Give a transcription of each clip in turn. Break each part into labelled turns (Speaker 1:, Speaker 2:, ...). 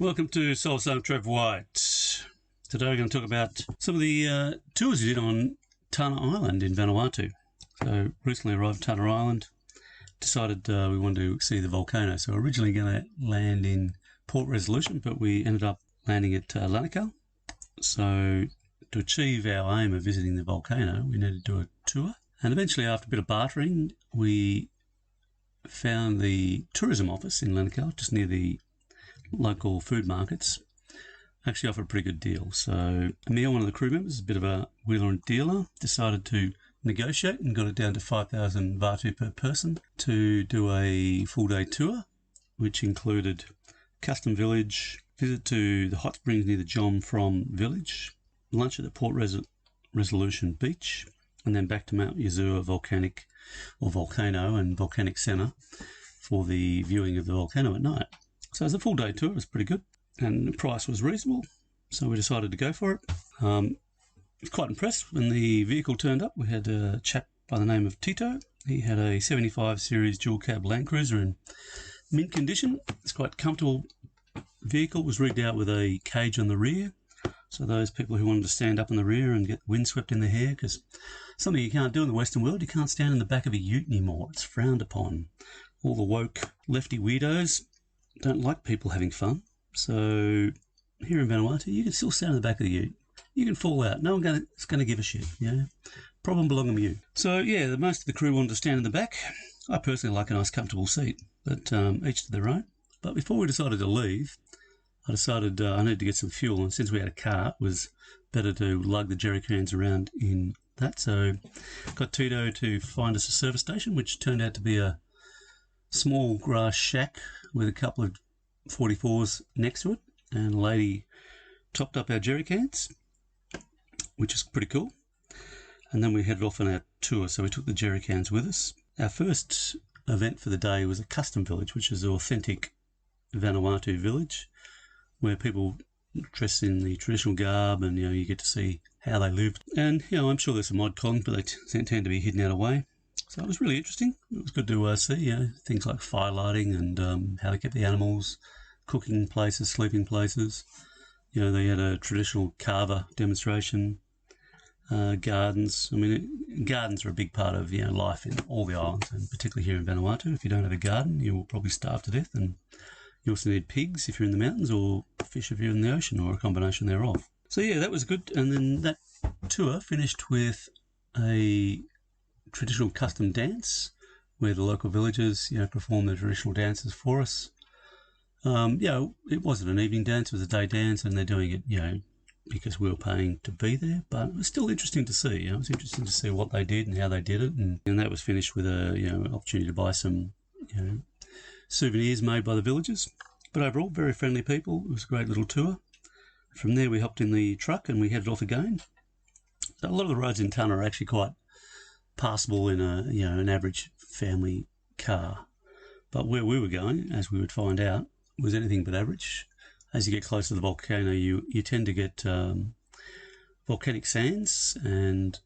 Speaker 1: Welcome to Soul Song Trev White. Today we're going to talk about some of the tours we did on Tanna Island in Vanuatu. So recently arrived at Tanna Island, decided we wanted to see the volcano. So originally going to land in Port Resolution, but we ended up landing at Lanakau. So to achieve our aim of visiting the volcano, we needed to do a tour. And eventually, after a bit of bartering, we found the tourism office in Lanakau, just near the local food markets. Actually offered a pretty good deal. So Emil, one of the crew members, a bit of a wheeler and dealer, decided to negotiate and got it down to 5,000 Vanuatu per person to do a full day tour, which included custom village, visit to the hot springs near the John From village, lunch at the Port Resolution beach, and then back to Mount Yazur volcano and volcanic centre for the viewing of the volcano at night. So it was a full day tour. It was pretty good, and the price was reasonable, so we decided to go for it. I was quite impressed when the vehicle turned up. We had a chap by the name of Tito. He had a 75 series dual cab Land Cruiser in mint condition. It's quite a comfortable vehicle. It was rigged out with a cage on the rear, so those people who wanted to stand up in the rear and get windswept in their hair, because something you can't do in the Western world, you can't stand in the back of a ute anymore. It's frowned upon. All the woke lefty weirdos don't like people having fun. So here in Vanuatu, you can still stand in the back of the ute. You can fall out. No one is going to give a shit. Problem belonging to you. So yeah, most of the crew wanted to stand in the back. I personally like a nice comfortable seat, but each to their own. But before we decided to leave, I decided I needed to get some fuel, and since we had a car, it was better to lug the jerry cans around in that. So got Tito to find us a service station, which turned out to be a small grass shack with a couple of 44s next to it, and a lady topped up our jerry cans, which is pretty cool. And then we headed off on our tour, so we took the jerry cans with us. Our first event for the day was a custom village, which is an authentic Vanuatu village, where people dress in the traditional garb, and you get to see how they lived. And I'm sure there's some odd cons, but they tend to be hidden out of way. So it was really interesting. It was good to see things like fire lighting and how they kept the animals, cooking places, sleeping places. They had a traditional carver demonstration, gardens. I mean, gardens are a big part of life in all the islands, and particularly here in Vanuatu. If you don't have a garden, you will probably starve to death. And you also need pigs if you're in the mountains, or fish if you're in the ocean, or a combination thereof. So yeah, that was good. And then that tour finished with a traditional custom dance where the local villagers performed their traditional dances for us. It wasn't an evening dance, it was a day dance, and they're doing it because we were paying to be there, but it was still interesting to see. It was interesting to see what they did and how they did it, and that was finished with an opportunity to buy some souvenirs made by the villagers. But overall, very friendly people. It was a great little tour. From there we hopped in the truck and we headed off again. So a lot of the roads in Tanna are actually quite passable in an average family car, but where we were going, as we would find out, was anything but average. As you get closer to the volcano, you tend to get volcanic sands, and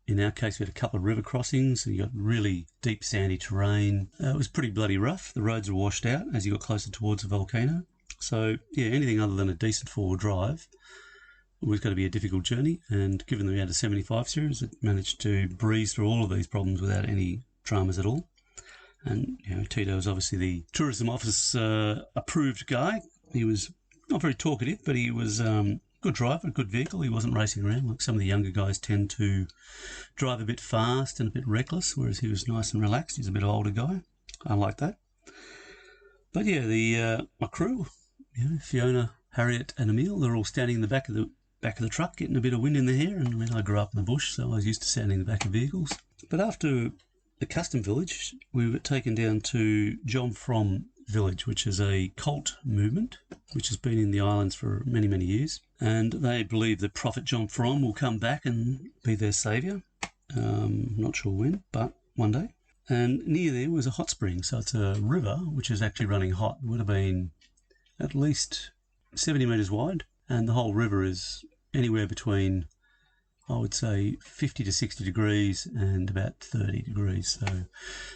Speaker 1: in our case we had a couple of river crossings, and you got really deep sandy terrain. It was pretty bloody rough. The roads were washed out as you got closer towards the volcano. So anything other than a decent four-wheel drive was going to be a difficult journey, and given that we had a 75 series, it managed to breeze through all of these problems without any dramas at all. And Tito was obviously the tourism office approved guy. He was not very talkative, but he was good driver, a good vehicle. He wasn't racing around like some of the younger guys tend to drive a bit fast and a bit reckless, whereas he was nice and relaxed. He's a bit older guy. I like that. But my crew, Fiona, Harriet and Emil, they're all standing in the back of the truck, getting a bit of wind in their hair. And I grew up in the bush, so I was used to standing in the back of vehicles. But after the custom village, we were taken down to John From village, which is a cult movement which has been in the islands for many, many years. And they believe that Prophet John From will come back and be their saviour. Not sure when, but one day. And near there was a hot spring. So it's a river which is actually running hot. It would have been at least 70 metres wide. And the whole river is anywhere between, I would say, 50 to 60 degrees and about 30 degrees. So,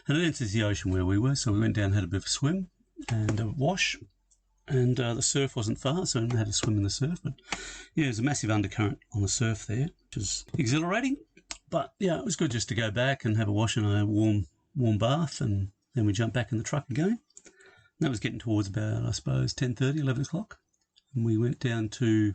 Speaker 1: and it enters the ocean where we were. So we went down and had a bit of a swim and a wash. and the surf wasn't far, so I didn't have to swim in the surf. But yeah, there's a massive undercurrent on the surf there, which is exhilarating. But yeah, it was good just to go back and have a wash and a warm bath, and then we jumped back in the truck again. And that was getting towards about, I suppose, 10:30, 11 o'clock. And we went down to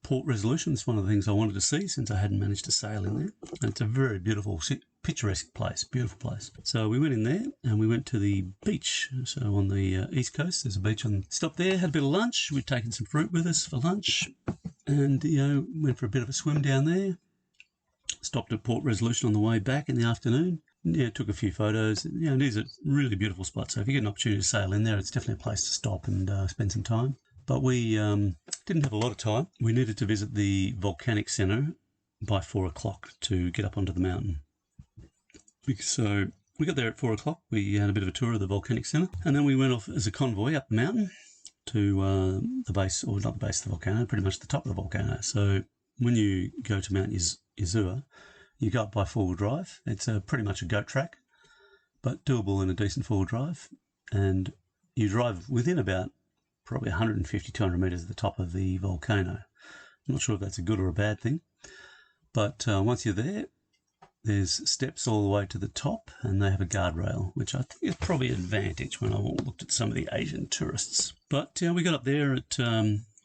Speaker 1: Port Resolution. It's one of the things I wanted to see since I hadn't managed to sail in there. And it's a very beautiful, picturesque place, beautiful place. So we went in there and we went to the beach. So on the east coast, there's a beach. Stopped there, had a bit of lunch. We'd taken some fruit with us for lunch, and went for a bit of a swim down there. Stopped at Port Resolution on the way back in the afternoon. Yeah, took a few photos. It is a really beautiful spot. So if you get an opportunity to sail in there, it's definitely a place to stop and spend some time. But we didn't have a lot of time. We needed to visit the volcanic centre by 4 o'clock to get up onto the mountain. So we got there at 4 o'clock. We had a bit of a tour of the volcanic centre, and then we went off as a convoy up the mountain to the base, or not the base of the volcano, pretty much the top of the volcano. So when you go to Mount Yazur, you go up by four-wheel drive. It's pretty much a goat track, but doable in a decent four-wheel drive. And you drive within about probably 150, 200 metres at the top of the volcano. I'm not sure if that's a good or a bad thing. But once you're there, there's steps all the way to the top, and they have a guardrail, which I think is probably an advantage when I looked at some of the Asian tourists. But we got up there at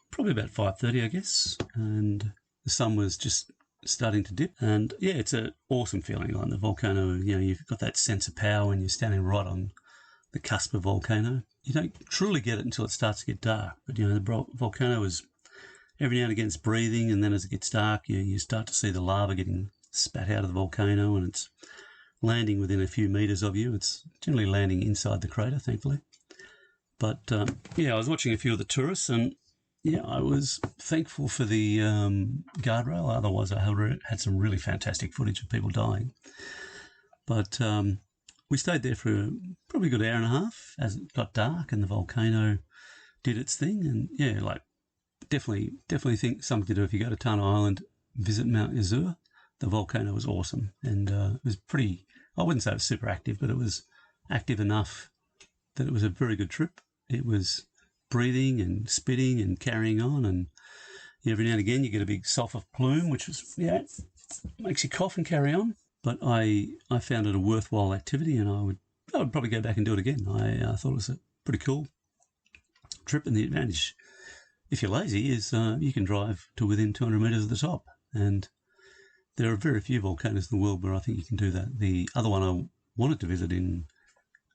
Speaker 1: probably about 5:30, I guess, and the sun was just starting to dip. And yeah, it's an awesome feeling on the volcano. You've got that sense of power when you're standing right on the cusp of volcano. You don't truly get it until it starts to get dark. But the volcano is every now and again it's breathing, and then as it gets dark, you start to see the lava getting spat out of the volcano, and it's landing within a few metres of you. It's generally landing inside the crater, thankfully. But I was watching a few of the tourists, and I was thankful for the guardrail. Otherwise, I had some really fantastic footage of people dying. But we stayed there for probably a good hour and a half as it got dark and the volcano did its thing. And definitely think something to do if you go to Tanna Island, visit Mount Yazur. The volcano was awesome, and it was pretty, I wouldn't say it was super active, but it was active enough that it was a very good trip. It was breathing and spitting and carrying on, and every now and again you get a big sulphur plume, which makes you cough and carry on. But I found it a worthwhile activity, and I would probably go back and do it again. I thought it was a pretty cool trip, and the advantage, if you're lazy, is you can drive to within 200 metres of the top, and there are very few volcanoes in the world where I think you can do that. The other one I wanted to visit in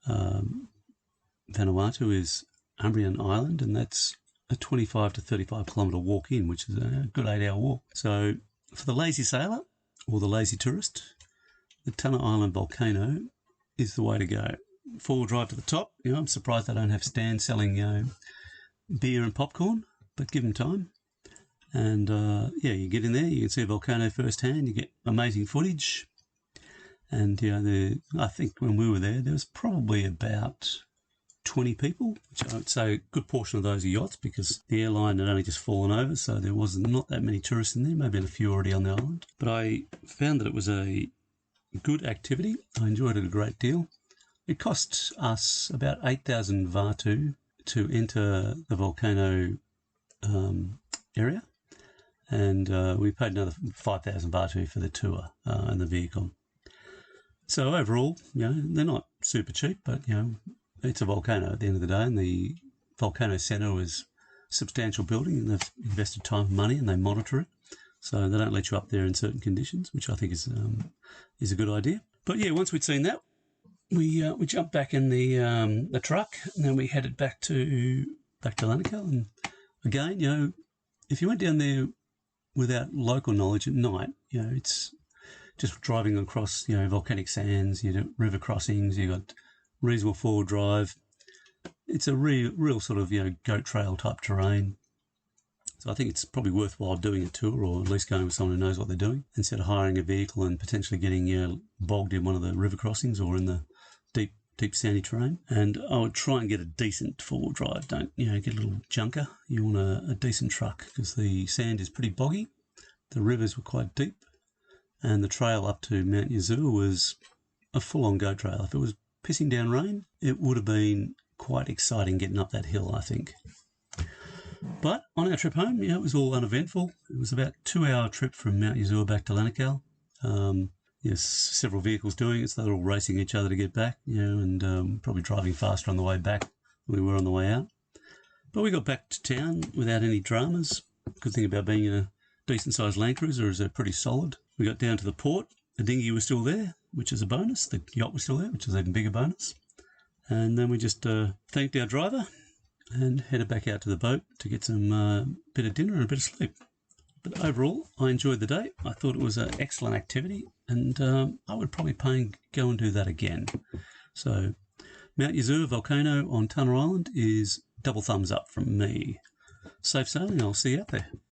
Speaker 1: Vanuatu is Tanna Island, and that's a 25 to 35 kilometre walk in, which is a good 8-hour walk. So for the lazy sailor or the lazy tourist, the Tanna Island volcano is the way to go. Four-wheel drive to the top. I'm surprised they don't have stands selling beer and popcorn, but give them time. And you get in there, you can see a volcano firsthand, you get amazing footage. And I think when we were there was probably about 20 people, which I would say a good portion of those are yachts, because the airline had only just fallen over, so there was not that many tourists in there, maybe a few already on the island. But I found that it was a good activity. I enjoyed it a great deal. It cost us about 8,000 Vanuatu to enter the volcano area, and we paid another 5,000 Vanuatu for the tour and the vehicle. So overall, they're not super cheap, but it's a volcano at the end of the day, and the volcano centre was a substantial building, and they've invested time and money, and they monitor it. So they don't let you up there in certain conditions, which I think is a good idea. But once we'd seen that, we jumped back in the truck, and then we headed back to Lanaka. And again, if you went down there without local knowledge at night, it's just driving across volcanic sands, river crossings, you got reasonable forward drive. It's a real sort of goat trail type terrain. So I think it's probably worthwhile doing a tour, or at least going with someone who knows what they're doing, instead of hiring a vehicle and potentially getting bogged in one of the river crossings or in the deep sandy terrain. And I would try and get a decent four-wheel drive. Don't get a little junker. You want a decent truck, because the sand is pretty boggy. The rivers were quite deep, and the trail up to Mount Yazur was a full-on goat trail. If it was pissing down rain, it would have been quite exciting getting up that hill, I think. But on our trip home, it was all uneventful. It was about a 2-hour trip from Mount Yazur back to Lanakal. Yes, several vehicles doing it, so they're all racing each other to get back, and probably driving faster on the way back than we were on the way out. But we got back to town without any dramas. Good thing about being in a decent-sized Land Cruiser is they're pretty solid. We got down to the port. The dinghy was still there, which is a bonus. The yacht was still there, which is an even bigger bonus. And then we just thanked our driver and headed back out to the boat to get some bit of dinner and a bit of sleep. But overall, I enjoyed the day. I thought it was an excellent activity, and I would probably go and do that again. So Mount Yazur Volcano on Tanna Island is double thumbs up from me. Safe sailing, I'll see you out there.